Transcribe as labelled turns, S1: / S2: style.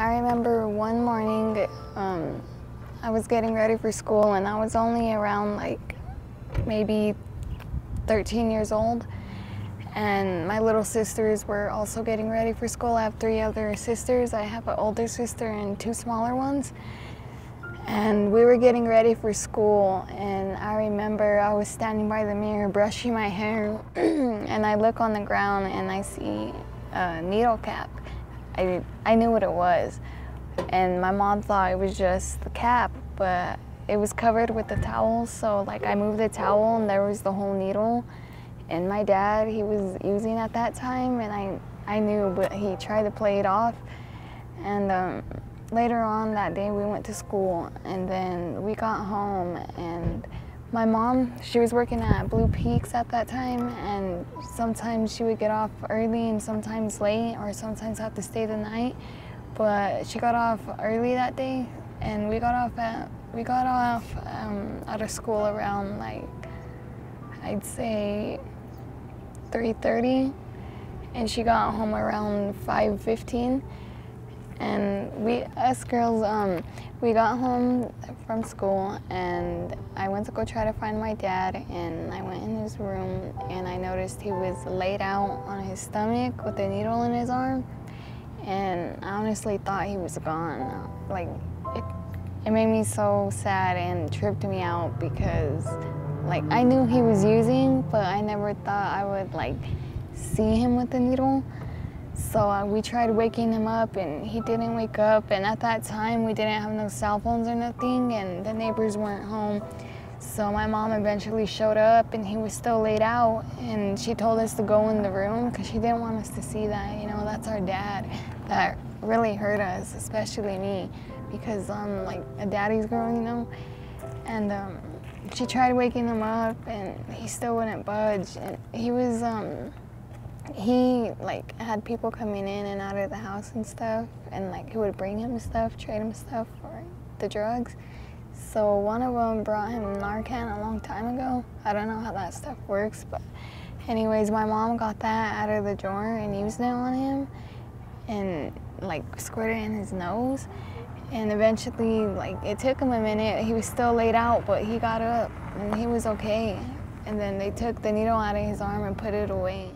S1: I remember one morning I was getting ready for school, and I was only around like maybe 13 years old, and my little sisters were also getting ready for school. I have 3 other sisters. I have an older sister and 2 smaller ones, and we were getting ready for school, and I remember I was standing by the mirror brushing my hair and I look on the ground and I see a needle cap. I knew what it was, and my mom thought it was just the cap, but it was covered with the towel. So like I moved the towel and there was the whole needle, and my dad, he was using at that time, and I knew, but he tried to play it off. And later on that day we went to school, and then we got home, and my mom, she was working at Blue Peaks at that time, and sometimes she would get off early and sometimes late, or sometimes have to stay the night. But she got off early that day, and we got off out of school around, like, I'd say 3:30, and she got home around 5:15. And us girls, we got home from school, and I went to go try to find my dad, and I went in his room, and I noticed he was laid out on his stomach with a needle in his arm, and I honestly thought he was gone. Like, it made me so sad and tripped me out, because like I knew he was using, but I never thought I would like see him with the needle. So we tried waking him up, and he didn't wake up, and at that time we didn't have no cell phones or nothing, and the neighbors weren't home. So my mom eventually showed up, and he was still laid out, and she told us to go in the room because she didn't want us to see that. You know, that's our dad. That really hurt us, especially me, because I'm like a daddy's girl, you know. And she tried waking him up, and he still wouldn't budge. And he like had people coming in and out of the house and stuff, and like he would bring him stuff, trade him stuff for the drugs. So one of them brought him Narcan a long time ago. I don't know how that stuff works, but anyways, my mom got that out of the drawer and used it on him, and like squirted it in his nose. And eventually, like, it took him a minute. He was still laid out, but he got up and he was okay. And then they took the needle out of his arm and put it away.